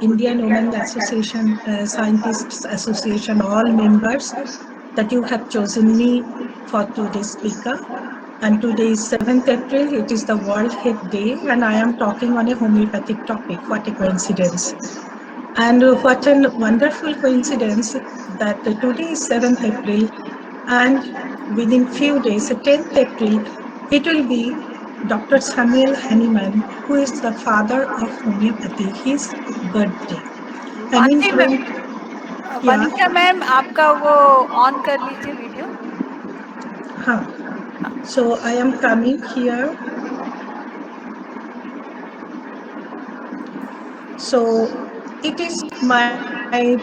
Indian Women Association, Scientists Association, all members, that you have chosen me for today's speaker. And today is 7th April, it is the World Head Day, and I am talking on a homeopathic topic. What a coincidence. And what a wonderful coincidence that today is 7th April, and within few days, 10th April, it will be Dr. Samuel Hahnemann, who is the father of homeopathy, his birthday. And in Mansi ma'am, 20, yeah, Manisha ma'am आपका वो on कर लीजिए video. huh. So I am coming here. So it is my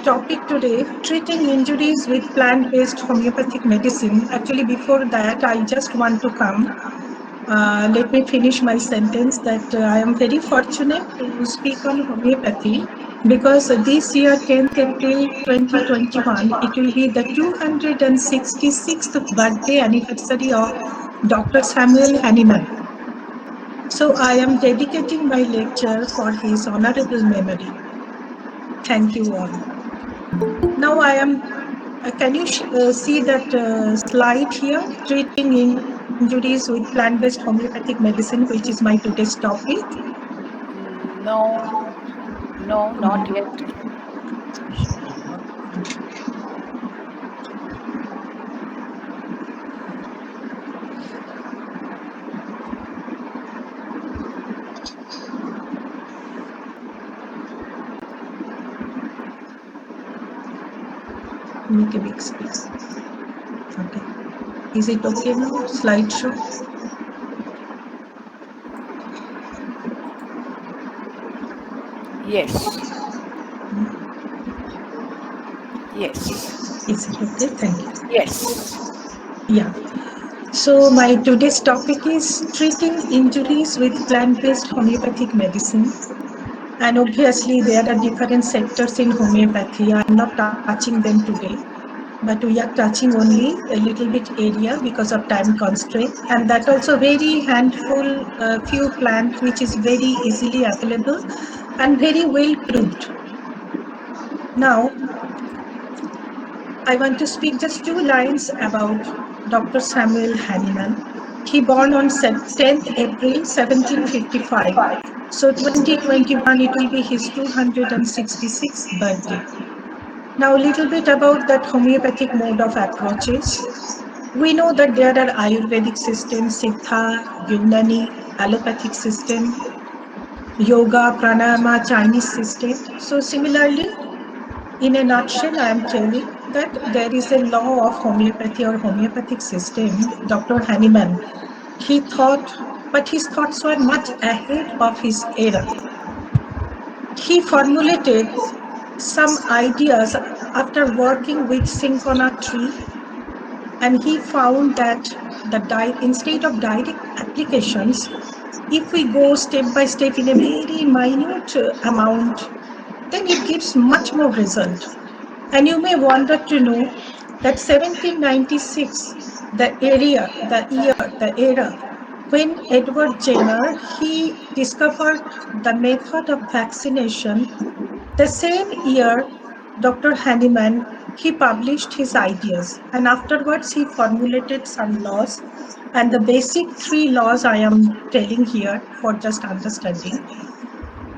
topic today, treating injuries with plant-based homeopathic medicine. Actually, before that, I just want to come. Let me finish my sentence that I am very fortunate to speak on homeopathy because this year, 10th April 2021, it will be the 266th birthday anniversary of Dr. Samuel Hahnemann. So I am dedicating my lecture for his honorable memory. Thank you all. Now I am, can you see that slide here, treating injuries with plant-based homeopathic medicine, which is my today's topic? No, no, not yet. Make a big space. Okay. Is it okay now? Slideshow? Yes. Yes. Is it okay? Thank you. Yes. Yeah. So my today's topic is treating injuries with plant-based homeopathic medicine. And obviously there are different sectors in homeopathy. I'm not touching them today, but we are touching only a little bit area because of time constraint. And that also very handful, few plants which is very easily available and very well proved. Now, I want to speak just 2 lines about Dr. Samuel Hahnemann. He born on 10th April 1755. So 2021, it will be his 266th birthday. Now a little bit about that homeopathic mode of approaches. We know that there are Ayurvedic systems, Siddha, Unani, allopathic system, yoga, pranayama, Chinese system. So similarly, in a nutshell, I am telling that there is a law of homeopathy or homeopathic system. Dr. Hahnemann, he thought, but his thoughts were much ahead of his era. He formulated some ideas after working with cinchona tree, and he found that instead of direct applications, if we go step by step in a very minute amount, then it gives much more result. And you may wonder to know that 1796, the era when Edward Jenner, he discovered the method of vaccination. The same year, Dr. Hahnemann, he published his ideas, and afterwards he formulated some laws. And the basic 3 laws I am telling here for just understanding.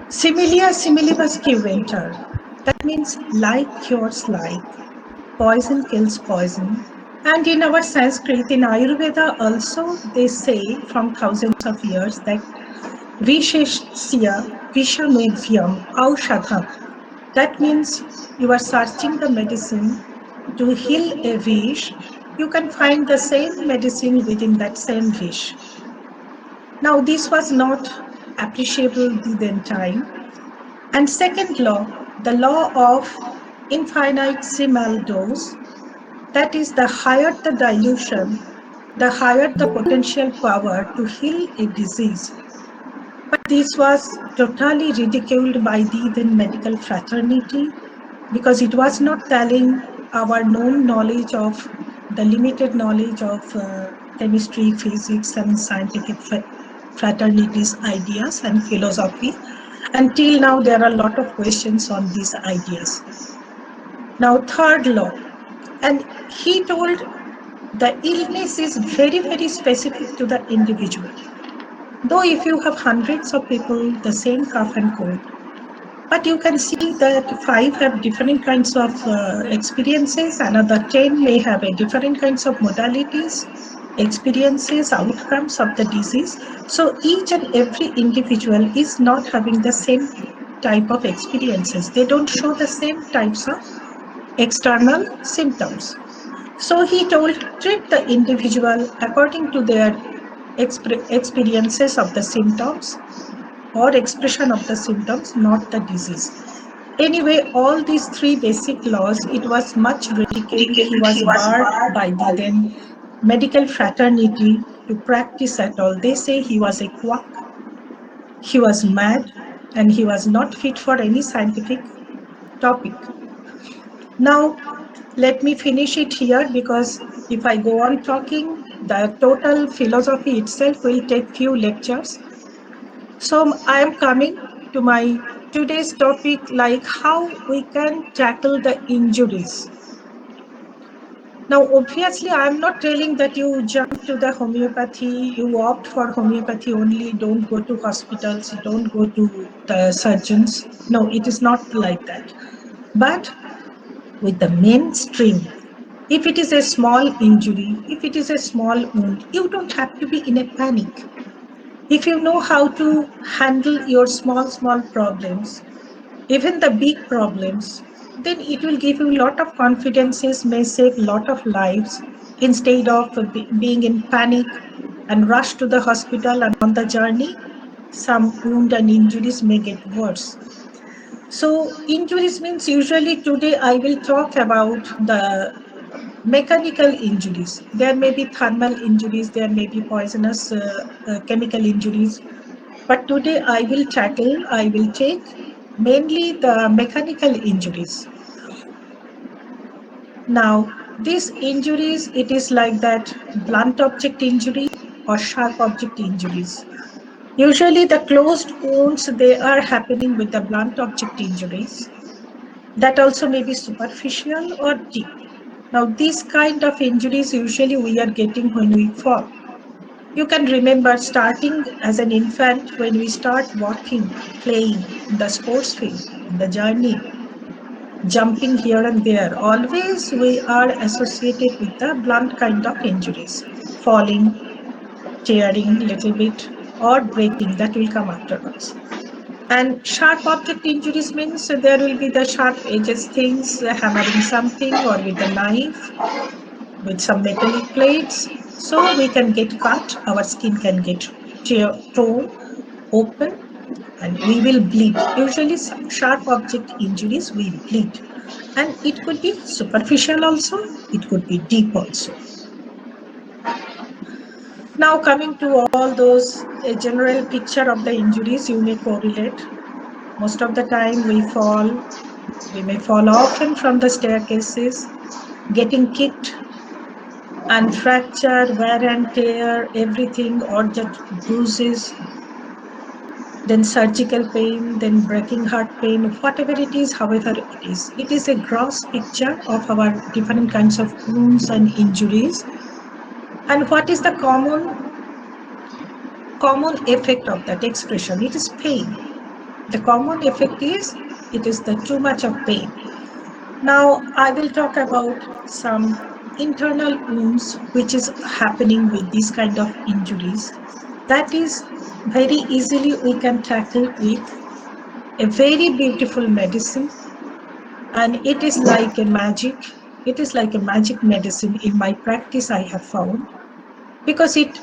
Similia similibus cuventer. That means like cures like. Poison kills poison. And in our Sanskrit, in Ayurveda also, they say from thousands of years that Visheshya Vishamevyam Aushadham. That means you are searching the medicine to heal a wish. You can find the same medicine within that same wish. Now, this was not appreciable then time. And second law, the law of infinitesimal dose, that is, the higher the dilution, the higher the potential power to heal a disease. But this was totally ridiculed by the then medical fraternity because it was not telling our known knowledge of the limited knowledge of chemistry, physics, and scientific fraternities, ideas, and philosophy. Until now, there are a lot of questions on these ideas. Now, third law, and he told the illness is very, very specific to the individual. Though if you have hundreds of people, the same cough and cold, but you can see that five have different kinds of experiences, another 10 may have a different kinds of modalities, experiences, outcomes of the disease. So each and every individual is not having the same type of experiences. They don't show the same types of external symptoms. So he told, treat the individual according to their experiences of the symptoms or expression of the symptoms, not the disease. Anyway, all these three basic laws, it was much ridiculed. He was barred by the then medical fraternity to practice at all. They say he was a quack, he was mad, and he was not fit for any scientific topic. Now, let me finish it here, because if I go on talking, the total philosophy itself will take few lectures. So I am coming to my today's topic, like how we can tackle the injuries. Now, obviously, I am not telling that you jump to the homeopathy, you opt for homeopathy only, don't go to hospitals, don't go to the surgeons. No, it is not like that. But with the mainstream, if it is a small injury, if it is a small wound, you don't have to be in a panic. If you know how to handle your small problems, even the big problems, then it will give you a lot of confidences, may save a lot of lives, instead of being in panic and rush to the hospital, and on the journey, some wound and injuries may get worse. So injuries means, usually today I will talk about the mechanical injuries. There may be thermal injuries, there may be poisonous chemical injuries, but today I will take mainly the mechanical injuries. Now, these injuries, it is like that blunt object injury or sharp object injuries. Usually the closed wounds, they are happening with the blunt object injuries. That also may be superficial or deep. Now, these kind of injuries usually we are getting when we fall. You can remember starting as an infant, when we start walking, playing in the sports field, in the journey, jumping here and there, always we are associated with the blunt kind of injuries, falling, tearing little bit, or breaking, that will come afterwards. And sharp object injuries means there will be the sharp edges things, hammering something, or with a knife, with some metallic plates. So we can get cut, our skin can get torn open, and we will bleed. Usually sharp object injuries, we bleed. And it could be superficial also, it could be deep also. Now coming to all those, a general picture of the injuries, you may correlate. Most of the time we may fall often from the staircases, getting kicked and fracture, wear and tear, everything, or just bruises, then surgical pain, then breaking heart pain, whatever it is, however it is. It is a gross picture of our different kinds of wounds and injuries. And what is the common effect of that expression? It is pain. The common effect is, it is the too much of pain. Now, I will talk about some internal wounds which is happening with these kind of injuries. That is very easily we can tackle with a very beautiful medicine, and it is like a magic. It is like a magic medicine in my practice, I have found, because it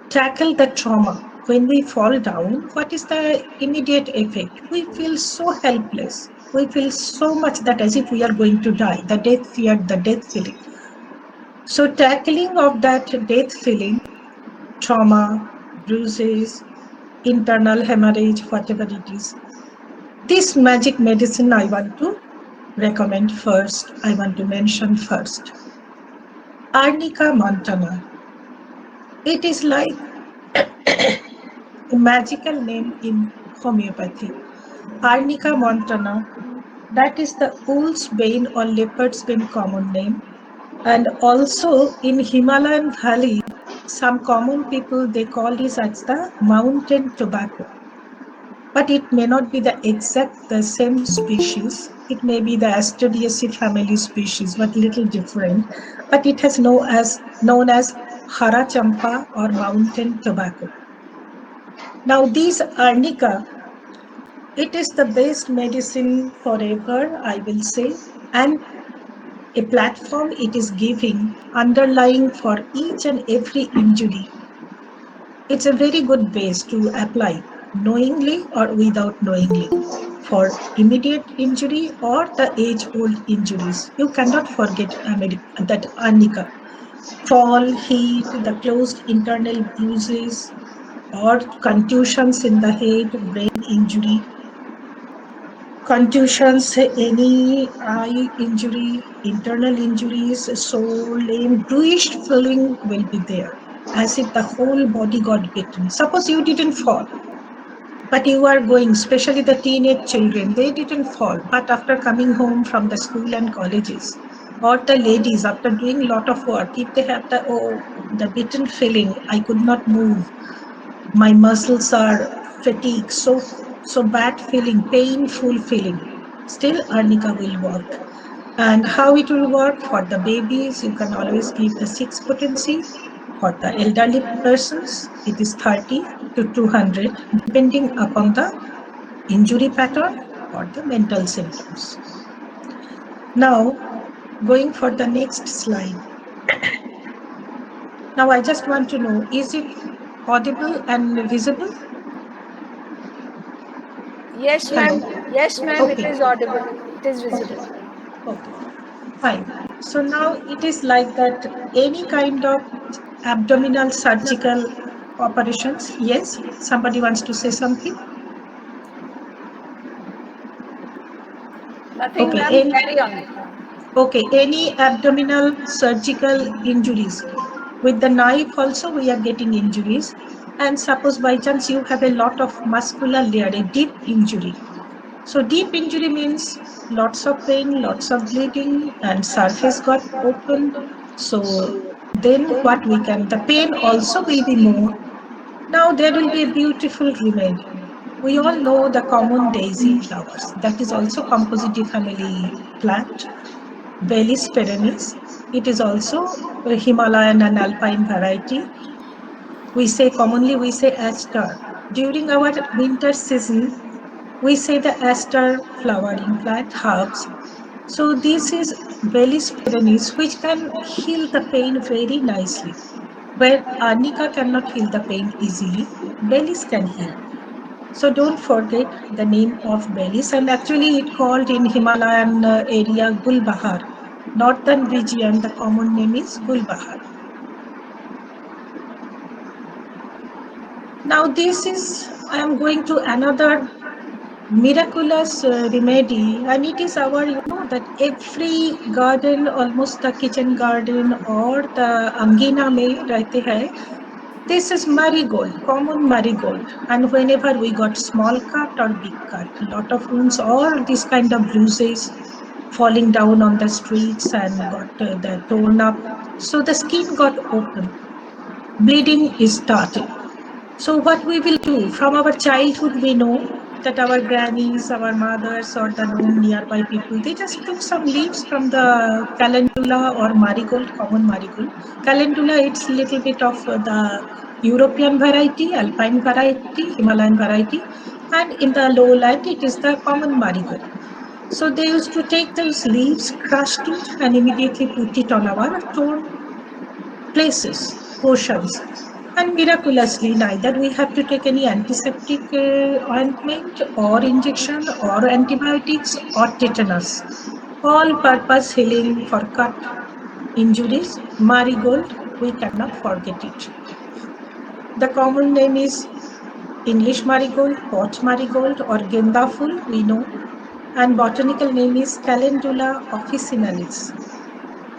tackle the trauma. When we fall down, what is the immediate effect? We feel so helpless. We feel so much that as if we are going to die, the death fear, the death feeling. So tackling of that death feeling, trauma, bruises, internal hemorrhage, whatever it is, this magic medicine I want to recommend first, I want to mention first. Arnica montana. It is like a magical name in homeopathy. Arnica montana, that is the wolf's bane or leopard's bane common name. And also in Himalayan valley, some common people they call this as the mountain tobacco. But it may not be the same species. It may be the Asteraceae family species, but little different. But it has known as Hara Champa or mountain tobacco. Now these arnica, it is the best medicine forever, I will say, and a platform it is giving underlying for each and every injury. It's a very good base to apply knowingly or without knowingly for immediate injury or the age old injuries. You cannot forget that arnica. Fall, heat, the closed internal bruises or contusions in the head, brain injury, contusions, any eye injury, internal injuries, sore, lame, bluish feeling will be there, as if the whole body got bitten. Suppose you didn't fall, but you are going, especially the teenage children, they didn't fall, but after coming home from the school and colleges, or the ladies after doing a lot of work, if they have the bitten feeling, I could not move, my muscles are fatigued, so bad feeling, painful feeling, still arnica will work. And how it will work for the babies, you can always give the 6 potency. For the elderly persons it is 30 to 200 depending upon the injury pattern or the mental symptoms. Now going for the next slide. Now I just want to know, is it audible and visible? Yes, Hello. ma'am. Yes, ma'am. It Okay. is audible. It is Okay. visible. Okay. Fine. So now it is like that any kind of abdominal surgical operations. Yes. Somebody wants to say something. Nothing, Okay. ma'am. Carry on. Okay. Any abdominal surgical injuries. With the knife also we are getting injuries. And suppose by chance you have a lot of muscular layer, a deep injury. So deep injury means lots of pain, lots of bleeding, and surface got opened. So then what we can, the pain also will be more. Now there will be a beautiful remedy. We all know the common daisy flowers. That is also compositive family plant, Bellis perennis. It is also a Himalayan and alpine variety. We say aster. During our winter season, we say the aster flowering plant herbs. So this is Bellis perennis, which can heal the pain very nicely. Where arnica cannot heal the pain easily, Bellis can heal. So don't forget the name of Bellis, and actually it called in Himalayan area Gulbahar. Northern region, the common name is Gulbahar. Now this is, I am going to another miraculous remedy, and it is our, that every garden, almost the kitchen garden or the angina mein rehte hai. This is marigold, common marigold. And whenever we got small cut or big cut, lot of wounds or this kind of bruises, falling down on the streets and got the torn up, so the skin got open, bleeding is started. So what we will do, from our childhood we know that our grannies, our mothers, or the known nearby people, they just took some leaves from the calendula or marigold, common marigold. Calendula, it's little bit of the European variety, alpine variety, Himalayan variety, and in the lowland it is the common marigold. So they used to take those leaves, crushed it, and immediately put it on our torn places, portions. And miraculously, neither we have to take any antiseptic ointment or injection or antibiotics or tetanus. All purpose healing for cut injuries, marigold, we cannot forget it. The common name is English marigold, pot marigold, or genda full, we know. And botanical name is Calendula officinalis.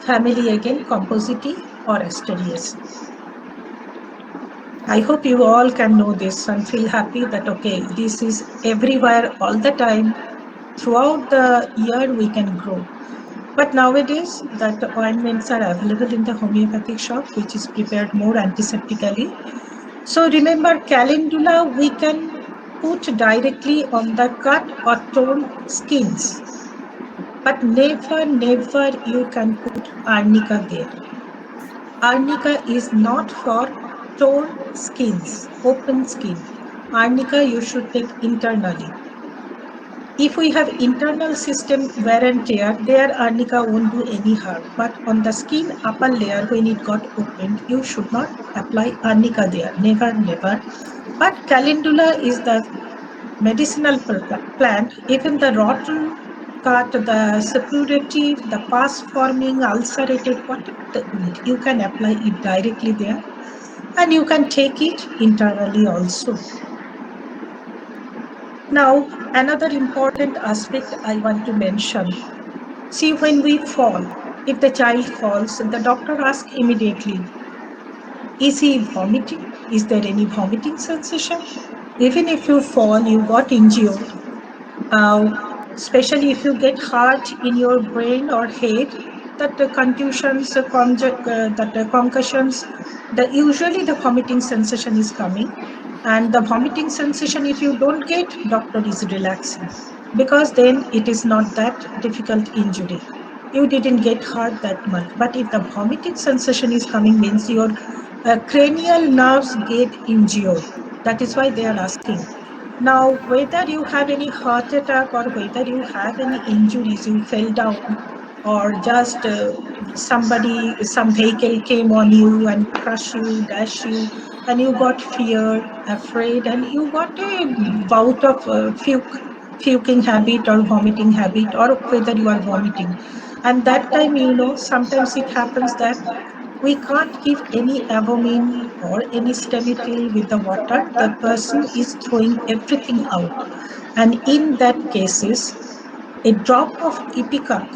Family again, Compositae or Asteraceae. I hope you all can know this and feel happy that, okay, this is everywhere all the time. Throughout the year, we can grow. But nowadays, that ointments are available in the homeopathic shop, which is prepared more antiseptically. So remember, calendula we can put directly on the cut or torn skins, but never, never you can put arnica there. Arnica is not for torn skins, open skin. Arnica you should take internally. If we have internal system wear and tear, there arnica won't do any harm. But on the skin upper layer, when it got opened, you should not apply arnica there. Never, never. But calendula is the medicinal plant. Even the rotten cut, the suppurative, the pus forming, ulcerated, whatever the wound, you can apply it directly there. And you can take it internally also. Now, another important aspect I want to mention. See, when we fall, if the child falls, the doctor asks immediately, is he vomiting? Is there any vomiting sensation? Even if you fall, you got injured, uh, especially if you get hurt in your brain or head, that the contusions, that the concussions, usually the vomiting sensation is coming. And the vomiting sensation, if you don't get, doctor is relaxing, because then it is not that difficult injury. You didn't get hurt that much. But if the vomiting sensation is coming, means your cranial nerves get injured. That is why they are asking. Now, whether you have any heart attack or whether you have any injuries, you fell down, or just some vehicle came on you and crush you, dash you, and you got fear, afraid, and you got a bout of puking habit or vomiting habit, or whether you are vomiting. And that time, sometimes it happens that we can't give any Avomine or any Stemitil with the water. The person is throwing everything out. And in that cases, a drop of Ipecac,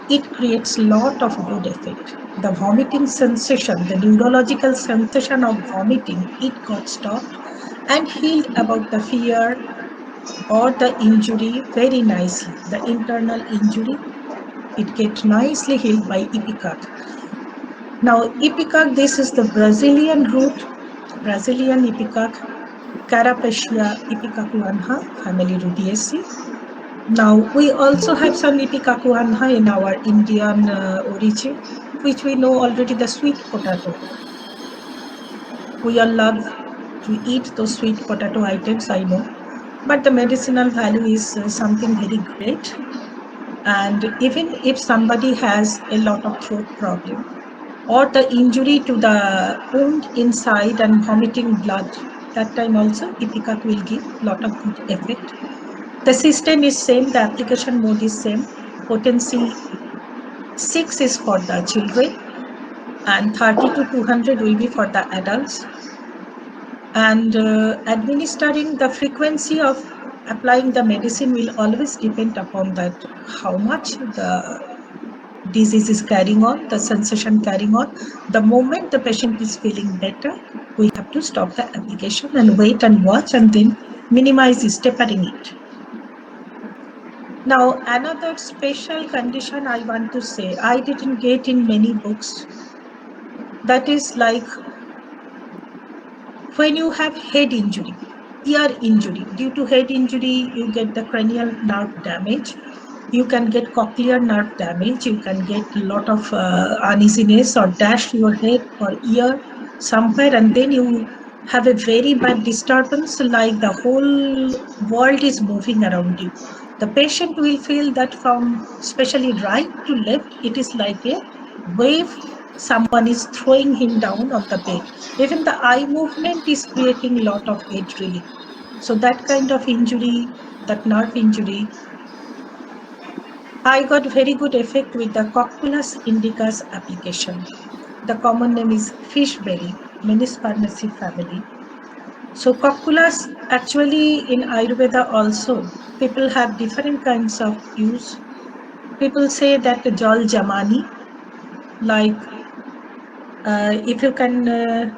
it creates lot of good effect. The vomiting sensation, the neurological sensation of vomiting, it got stopped and healed about the fear or the injury very nicely. The internal injury, it gets nicely healed by Ipecac. Now, Ipecac, this is the Brazilian root, Brazilian Ipecac, Carapacia ipecacuanha, family Rubiaceae. Now, we also have some Ipecacuanha in our Indian origin, which we know already, the sweet potato. We all love to eat those sweet potato items, I know. But the medicinal value is something very great. And even if somebody has a lot of throat problem, or the injury to the wound inside and vomiting blood, that time also Ipecac will give lot of good effect. The system is same, the application mode is same. Potency 6 is for the children and 30 to 200 will be for the adults. And administering the frequency of applying the medicine will always depend upon that, how much the disease is carrying on, the sensation carrying on. The moment the patient is feeling better, we have to stop the application and wait and watch and then minimize tapering it. Now, another special condition I want to say, I didn't get in many books. That is like when you have head injury, ear injury. Due to head injury, you get the cranial nerve damage. You can get cochlear nerve damage. You can get a lot of uneasiness or dash your head or ear somewhere, and then you have a very bad disturbance, like the whole world is moving around you. The patient will feel that from especially right to left, it is like a wave. Someone is throwing him down on the bed. Even the eye movement is creating a lot of head drilling. So that kind of injury, that nerve injury, I got very good effect with the Cocculus indicus application. The common name is fishberry, Menispermaceae family. So Cocculus, actually in Ayurveda also, people have different kinds of use. People say that the Jal Jamani, like if you can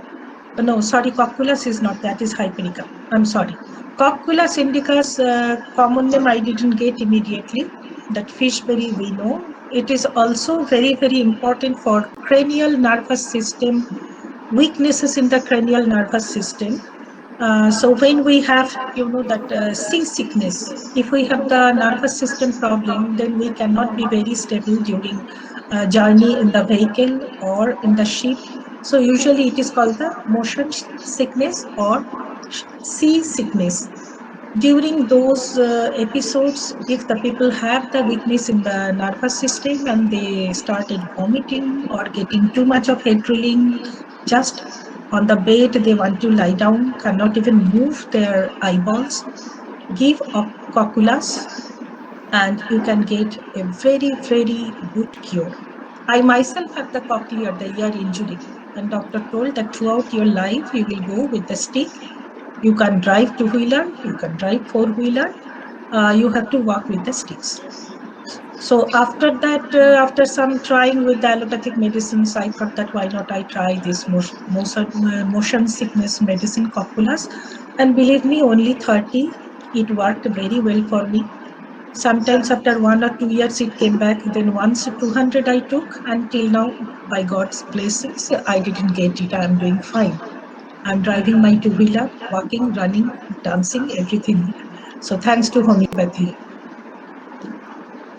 No, sorry, cocculus is not, that is hypericum. I'm sorry. Cocculus indicus, common name I didn't get immediately. That fishberry we know. It is also very, very important for cranial nervous system, weaknesses in the cranial nervous system. So when we have, that seasickness, if we have the nervous system problem, then we cannot be very stable during journey in the vehicle or in the ship. So usually it is called the motion sickness or sea sickness. During those episodes, if the people have the weakness in the nervous system and they started vomiting or getting too much of head drilling, just on the bed they want to lie down, cannot even move their eyeballs, give cocculus and you can get a very, very good cure. I myself have the cochlear, the ear injury, and doctor told that throughout your life you will go with the stick. You can drive two-wheeler, you can drive four-wheeler, you have to walk with the sticks. So after that, after some trying with the allopathic medicines, I thought that why not I try this motion sickness medicine, cocculus. And believe me, only 30, it worked very well for me. Sometimes after 1 or 2 years, it came back. Then once 200 I took, until now, by God's blessings, I didn't get it. I'm doing fine. I'm driving my two-wheeler, walking, running, dancing, everything. So thanks to homeopathy.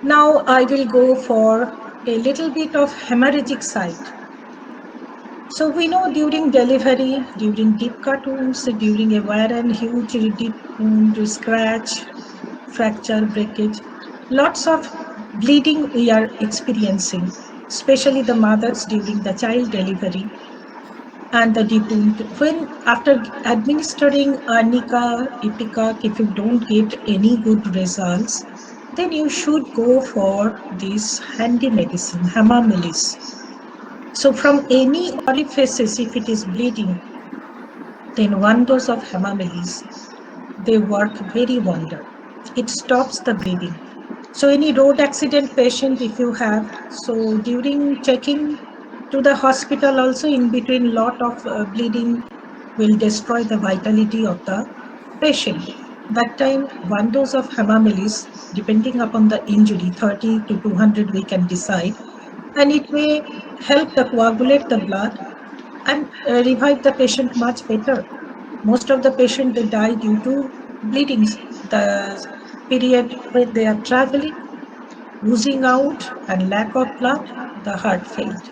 Now I will go for a little bit of hemorrhagic side. So we know during delivery, during deep cut wounds, during a wire and huge deep wound, scratch, fracture, breakage, lots of bleeding we are experiencing, especially the mothers during the child delivery and the deep wound. When after administering arnica, ipecac, if you don't get any good results, then you should go for this handy medicine, hamamelis. So from any orifices, if it is bleeding, then one dose of hamamelis, they work very wonder. It stops the bleeding. So any road accident patient, if you have, so during checking to the hospital also, in between lot of bleeding will destroy the vitality of the patient. That time, one dose of hamamelis, depending upon the injury, 30 to 200 we can decide, and it may help the coagulate the blood and revive the patient much better. Most of the patient they die due to bleedings. The period when they are traveling, oozing out and lack of blood, the heart failed.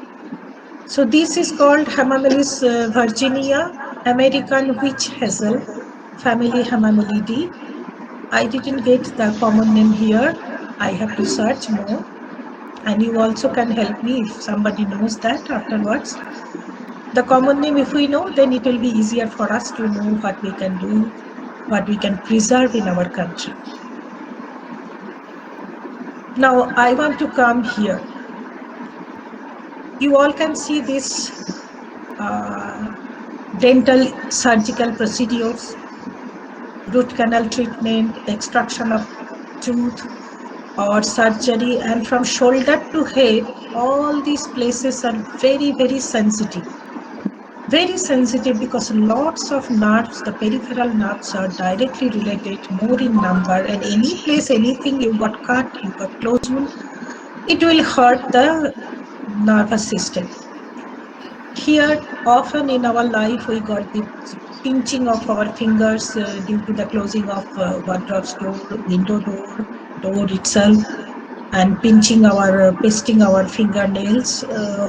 So this is called Hamamelis virginia, American witch hazel, family Hamamelidae. I didn't get the common name here. I have to search more. And you also can help me if somebody knows that afterwards. The common name, if we know, then it will be easier for us to know what we can do, what we can preserve in our country. Now, I want to come here. You all can see this dental surgical procedures, root canal treatment, extraction of tooth or surgery, and from shoulder to head, all these places are very, very sensitive. Very sensitive because lots of nerves, the peripheral nerves are directly related, more in number, and any place, anything you got cut, you got closed wound, it will hurt the nervous system. Here, often in our life, we got the pinching of our fingers due to the closing of wardrobe's door, window door itself, and pinching our, pasting our fingernails,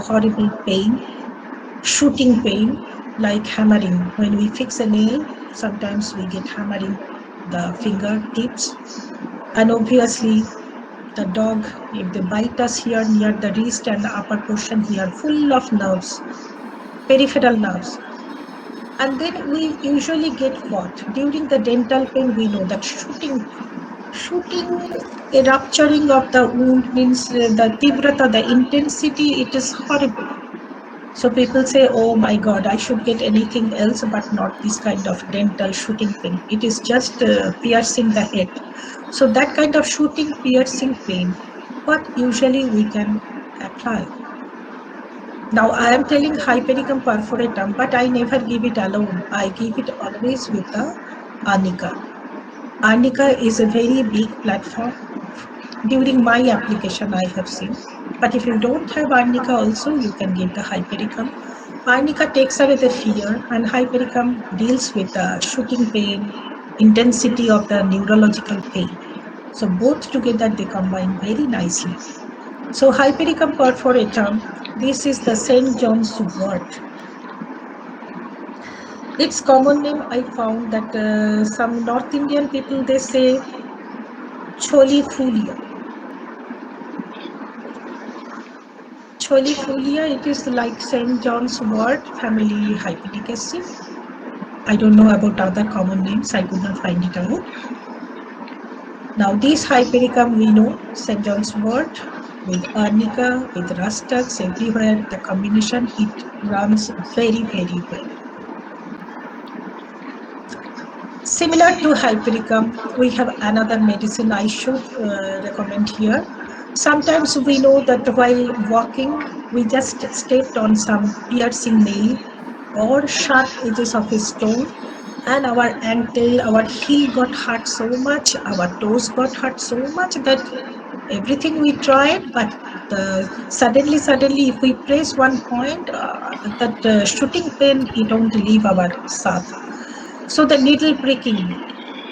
horrible pain, shooting pain, like hammering. When we fix a nail, sometimes we get hammering the fingertips. And obviously, the dog, if they bite us here near the wrist and the upper portion here, full of nerves, peripheral nerves. And then we usually get what? During the dental pain, we know that shooting, a rupturing of the wound means the tivrata, the intensity, it is horrible. So people say, oh my God, I should get anything else, but not this kind of dental shooting pain. It is just piercing the head. So that kind of shooting, piercing pain, what usually we can apply? Now I am telling Hypericum perforatum, but I never give it alone. I give it always with the arnica. Arnica is a very big platform. During my application, I have seen. But if you don't have arnica also, you can give the Hypericum. Arnica takes away the fear, and Hypericum deals with the shooting pain, intensity of the neurological pain. So both together they combine very nicely. So Hypericum perforatum, this is the St. John's wort. Its common name I found that some North Indian people they say cholifulia. Cholifulia, it is like St. John's wort, family Hypericaceae. I don't know about other common names, I could not find it out. Now this Hypericum we know, St. John's wort with arnica, with rustics everywhere, the combination, it runs very, very well. Similar to Hypericum, we have another medicine I should recommend here. Sometimes we know that while walking, we just stepped on some piercing nail or sharp edges of a stone, and our ankle, our heel got hurt so much, our toes got hurt so much that everything we tried, but suddenly, if we press one point, that shooting pain, it don't leave our sath. So the needle pricking,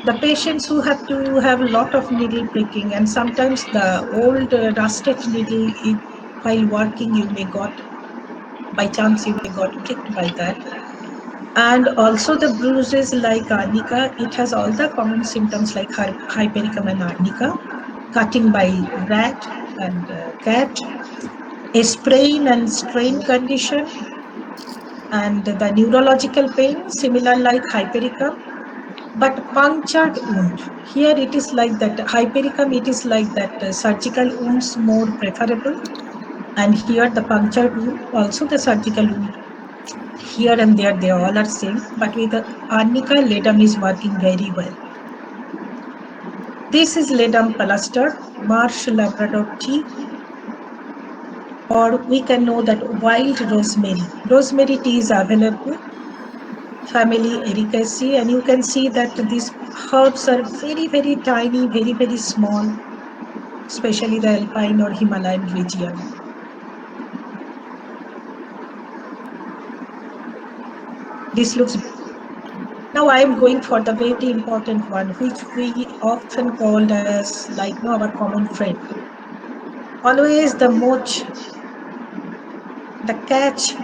the patients who have to have a lot of needle pricking, and sometimes the old rusted needle, while working, you may got, by chance, you may got pricked by that. And also the bruises like arnica, it has all the common symptoms like hypericum and arnica, cutting by rat and cat, a sprain and strain condition, and the neurological pain, similar like hypericum. But punctured wound, here it is like that Hypericum, it is like that surgical wounds more preferable, and here the punctured wound, also the surgical wound. Here and there they all are same, but with the arnica, ledum is working very well. This is ledum plaster, marsh Labrador tea, or we can know that wild rosemary. Rosemary tea is available, family Ericaceae, and you can see that these herbs are very, very tiny, very, very small, especially the alpine or Himalayan region. This looks. Now I am going for the very important one, which we often called as like no our common friend. Always the moch, the catch,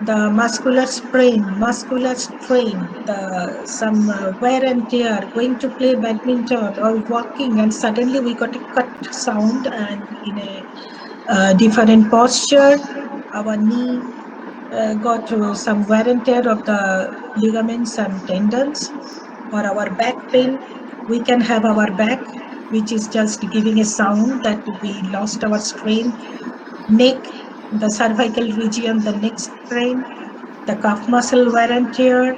the muscular sprain, muscular strain, the some wear and tear, going to play badminton or walking, and suddenly we got a cut sound, and in a different posture, our knee got some wear and tear of the ligaments and tendons, or our back pain. We can have our back, which is just giving a sound that we lost our strength. Neck, the cervical region, the neck strain, the calf muscle wear and tear,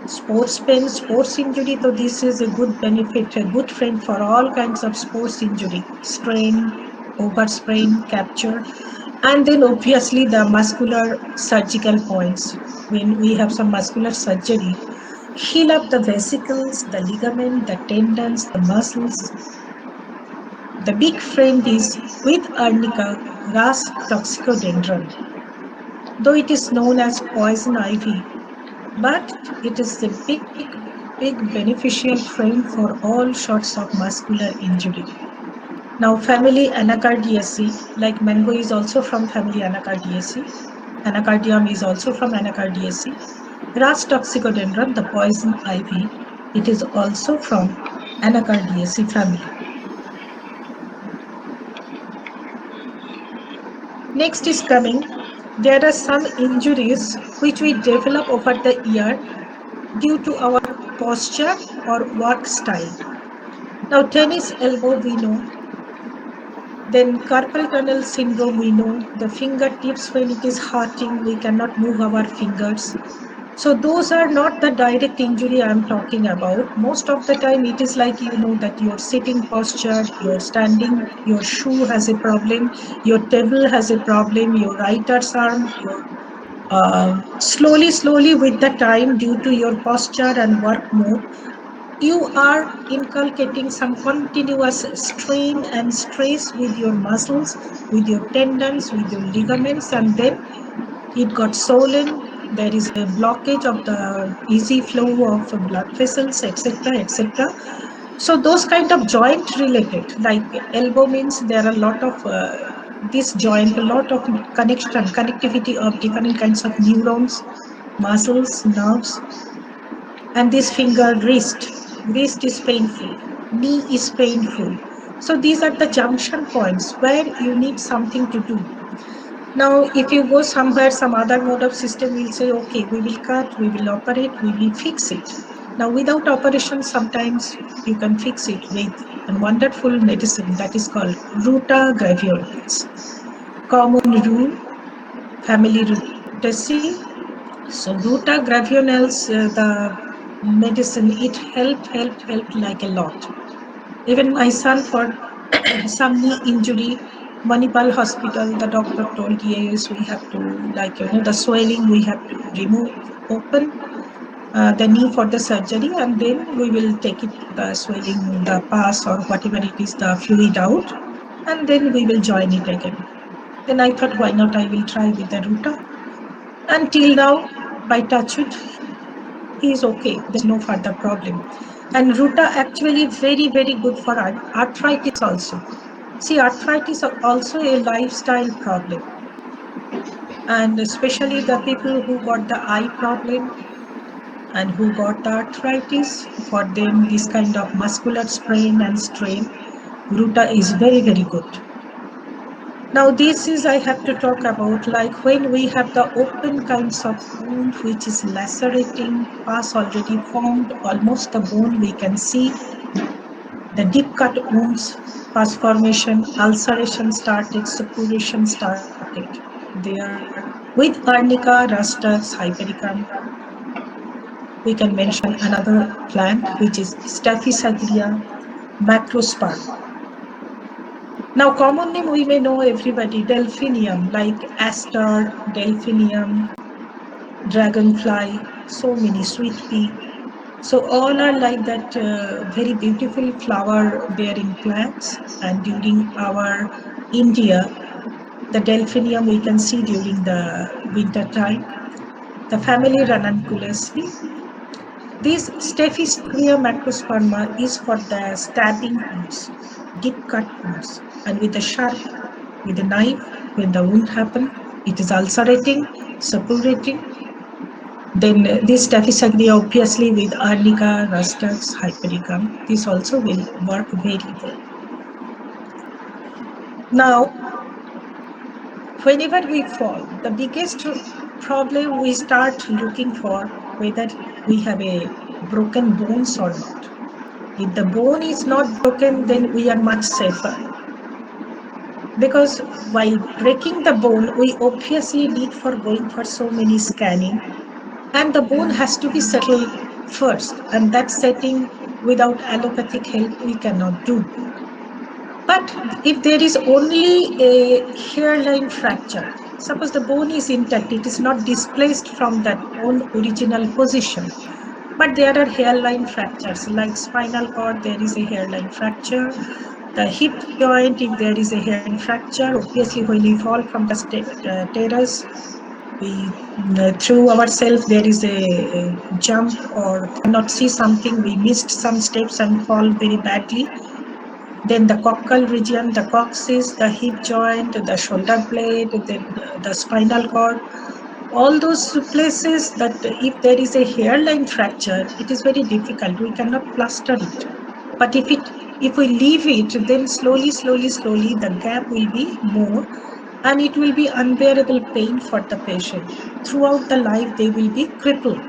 sports pain, sports injury. So this is a good benefit, a good friend for all kinds of sports injury, strain, oversprain, capture. And then obviously the muscular surgical points. When we have some muscular surgery, heal up the vesicles, the ligament, the tendons, the muscles. The big friend is with arnica, Ras toxicodendron. Though it is known as poison ivy, but it is a big, big beneficial friend for all sorts of muscular injury. Now, family Anacardiaceae, like mango is also from family Anacardiaceae. Anacardium is also from Anacardiaceae. Ras toxicodendron, the poison ivy, it is also from Anacardiaceae family. Next is coming, there are some injuries which we develop over the year due to our posture or work style. Now, tennis elbow we know, then carpal tunnel syndrome we know, the fingertips when it is hurting, we cannot move our fingers. So those are not the direct injury I'm talking about. Most of the time it is like, that your sitting posture, your standing, your shoe has a problem, your table has a problem, your writer's arm, your slowly with the time, due to your posture and work mode, you are inculcating some continuous strain and stress with your muscles, with your tendons, with your ligaments, and then it got swollen. There is a blockage of the easy flow of blood vessels, etc., etc. So those kind of joint related, like elbow, means there are a lot of this joint, a lot of connectivity of different kinds of neurons, muscles, nerves, and this finger, wrist is painful, knee is painful. So these are the junction points where you need something to do. Now, if you go somewhere, some other mode of system will say, okay, we will cut, we will operate, we will fix it. Now, without operation, sometimes you can fix it with a wonderful medicine that is called Ruta graveolens. Common rule, family Rutaceae. So Ruta graveolens, the medicine, it helped like a lot. Even my son, for some knee injury, Manipal Hospital, the doctor told, yes, we have to, like, the swelling, we have to remove, open the knee for the surgery, and then we will take it, the swelling, the pus or whatever it is, the fluid out, and then we will join it again. Then I thought, why not? I will try with the Ruta. Until now, by touch wood, he is okay. There's no further problem. And Ruta actually very good for arthritis also. See, arthritis are also a lifestyle problem, and especially the people who got the eye problem and who got the arthritis, for them this kind of muscular strain and strain, Ruta is very good. Now this is, I have to talk about, like when we have the open kinds of wound which is lacerating, pus already formed, almost the bone we can see, the deep cut wounds, pus formation, ulceration started, suppuration started. There, with arnica, rustex, hypericum, we can mention another plant which is Staphysagria macrosperm. Now, common name we may know everybody, delphinium, like aster, delphinium, dragonfly, so many, sweet pea. So all are like that very beautiful flower bearing plants. And during our India, the delphinium we can see during the winter time. The family Ranunculaceae. This Staphysagria macrosperma is for the stabbing wounds, deep cut wounds, and with the sharp, with the knife, when the wound happen, it is ulcerating, suppurating. Then this Staphysagria, obviously with arnica, rustex, hypericum, this also will work very well. Now, whenever we fall, the biggest problem we start looking for whether we have a broken bones or not. If the bone is not broken, then we are much safer. Because while breaking the bone, we obviously need for going for so many scanning, and the bone has to be settled first, and that setting without allopathic help we cannot do. But if there is only a hairline fracture, suppose the bone is intact, it is not displaced from that own original position, but there are hairline fractures, like spinal cord, there is a hairline fracture. The hip joint, if there is a hairline fracture, obviously when we fall from the terrace, we threw ourselves, there is a jump or cannot see something, we missed some steps and fall very badly. Then the coxal region, the coccyx, the hip joint, the shoulder blade, then the spinal cord, all those places that if there is a hairline fracture, it is very difficult. We cannot plaster it. But if we leave it, then slowly, the gap will be more, and it will be unbearable pain for the patient. Throughout the life, they will be crippled.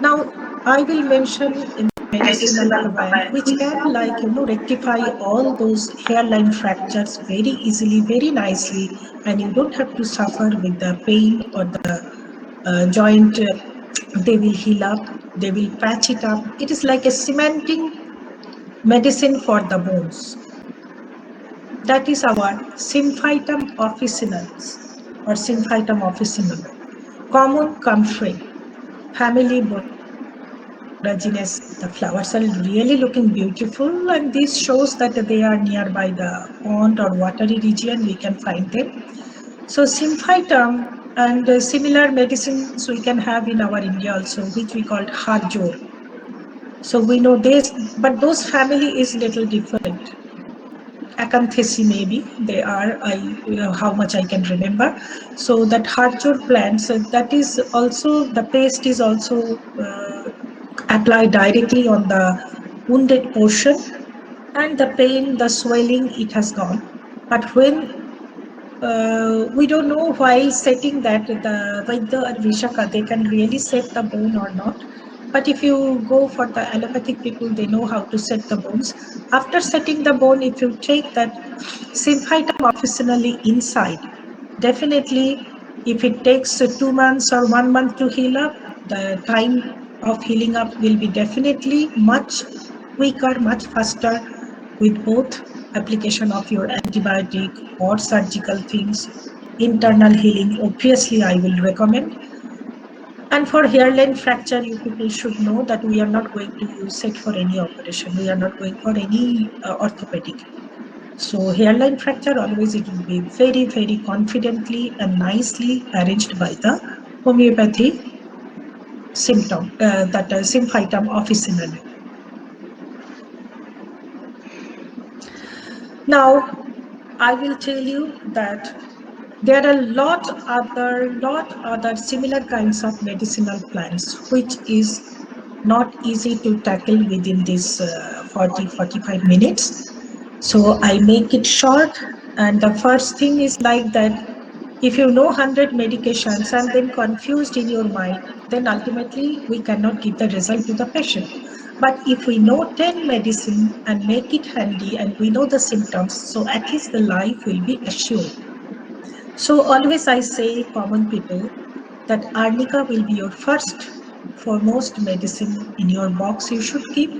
Now, I will mention a medicinal plant which can, like, rectify all those hairline fractures very easily, very nicely, and you don't have to suffer with the pain or the joint, they will heal up, they will patch it up. It is like a cementing medicine for the bones. That is our Symphytum officinans or Symphytum officinum. Common comfrey, family Boragines. The flowers are really looking beautiful, and this shows that they are nearby the pond or watery region. We can find them. So Symphytum and similar medicines we can have in our India also, which we called Harjor. So we know this, but those family is little different. Acanthaceae maybe they are, how much I can remember. So that Harjor plants, that is also, the paste is also applied directly on the wounded portion, and the pain, the swelling, it has gone. But when we don't know while setting that, the Vaidya or Vishaka, they can really set the bone or not. But if you go for the allopathic people, they know how to set the bones. After setting the bone, if you take that Symphytum officinally inside, definitely if it takes 2 months or 1 month to heal up, the time of healing up will be definitely much quicker, much faster with both application of your antibiotic or surgical things. Internal healing, obviously, I will recommend. And for hairline fracture, you people should know that we are not going to use it for any operation. We are not going for any orthopedic. So hairline fracture, always it will be very, very confidently and nicely arranged by the homeopathy symptom, that Symphytum officinale. Now, I will tell you that there are lot other similar kinds of medicinal plants, which is not easy to tackle within this 40-45 minutes. So I make it short. And the first thing is like that, if you know 100 medications and then confused in your mind, then ultimately we cannot give the result to the patient. But if we know 10 medicine and make it handy and we know the symptoms, so at least the life will be assured. So always I say, common people, that arnica will be your first foremost medicine in your box you should keep,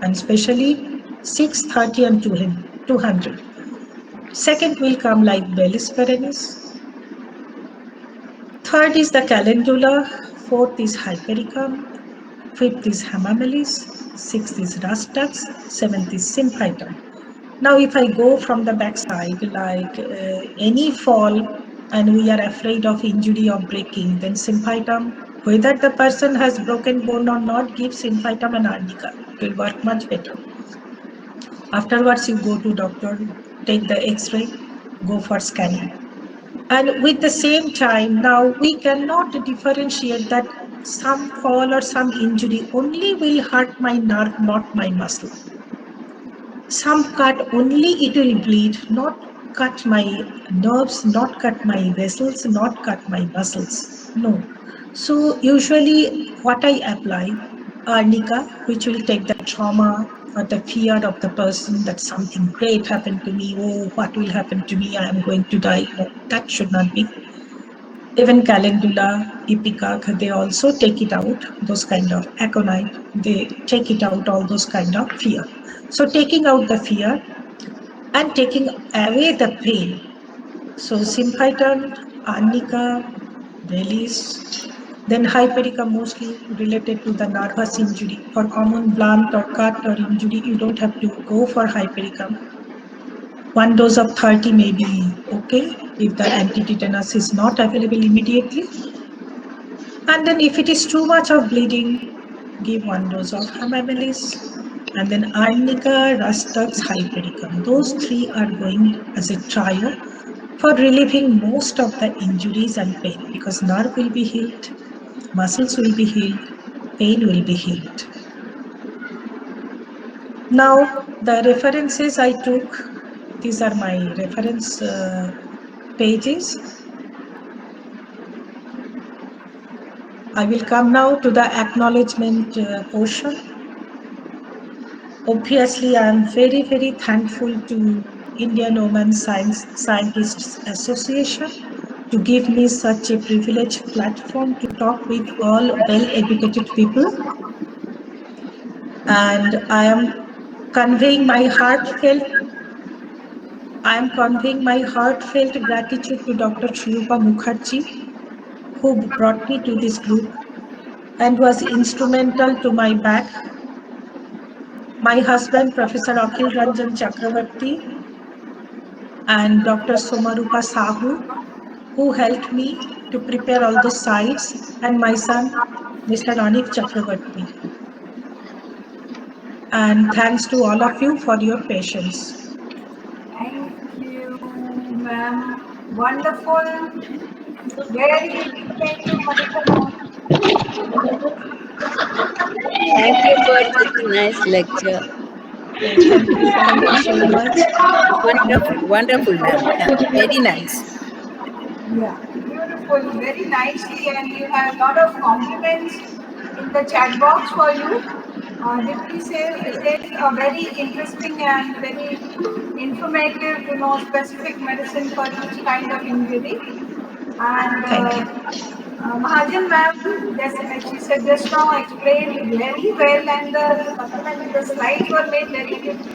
and especially 630 and 200. Second will come like Bellis perennis. Third is the calendula. Fourth is hypericum. Fifth is hamamelis. Sixth is rustax. Seventh is symphytum. Now, if I go from the backside, like any fall and we are afraid of injury or breaking, then symphytum, whether the person has broken bone or not, give symphytum and arnica. It will work much better. Afterwards, you go to doctor, take the X-ray, go for scanning. And with the same time, now we cannot differentiate that some fall or some injury only will hurt my nerve, not my muscle. Some cut only it will bleed, not cut my nerves, not cut my vessels, not cut my muscles. No. So usually what I apply, arnica, which will take the trauma or the fear of the person that something great happened to me. Oh, what will happen to me? I am going to die. No, that should not be. Even calendula, ipecac, they also take it out, those kind of aconite, they take it out, all those kind of fear. So taking out the fear and taking away the pain. So symphytum, arnica, bellis, then hypericum, mostly related to the nervous injury. For common blunt or cut or injury, you don't have to go for hypericum. One dose of 30 may be okay if the antitetanus is not available immediately. And then if it is too much of bleeding, give 1 dose of hamamelis, and then arnica, rustax, hypericum. Those three are going as a trio for relieving most of the injuries and pain, because nerve will be healed, muscles will be healed, pain will be healed. Now, the references I took, these are my reference pages. I will come now to the acknowledgement portion. Obviously, I am very, very thankful to Indian Women Scientists Association to give me such a privileged platform to talk with all well-educated people. And I am conveying my heartfelt gratitude to Dr. Shrupa Mukherjee, who brought me to this group and was instrumental to my back. My husband, Professor Akhil Ranjan Chakravarti, and Dr. Somarupa Sahu, who helped me to prepare all the sites, and my son, Mr. Anif Chakravarti. And thanks to all of you for your patience. Thank you, ma'am. Wonderful. Very thank you, Monica. Thank you for such a nice lecture. Thank you so much. Wonderful, ma'am. Very nice. Yeah, beautiful, very nicely, and you have a lot of compliments in the chat box for you. Dipti says a very interesting and very informative, specific medicine for each kind of injury. And Thank you. Mahajan ma'am, she said just now explained very well, and the slides were made very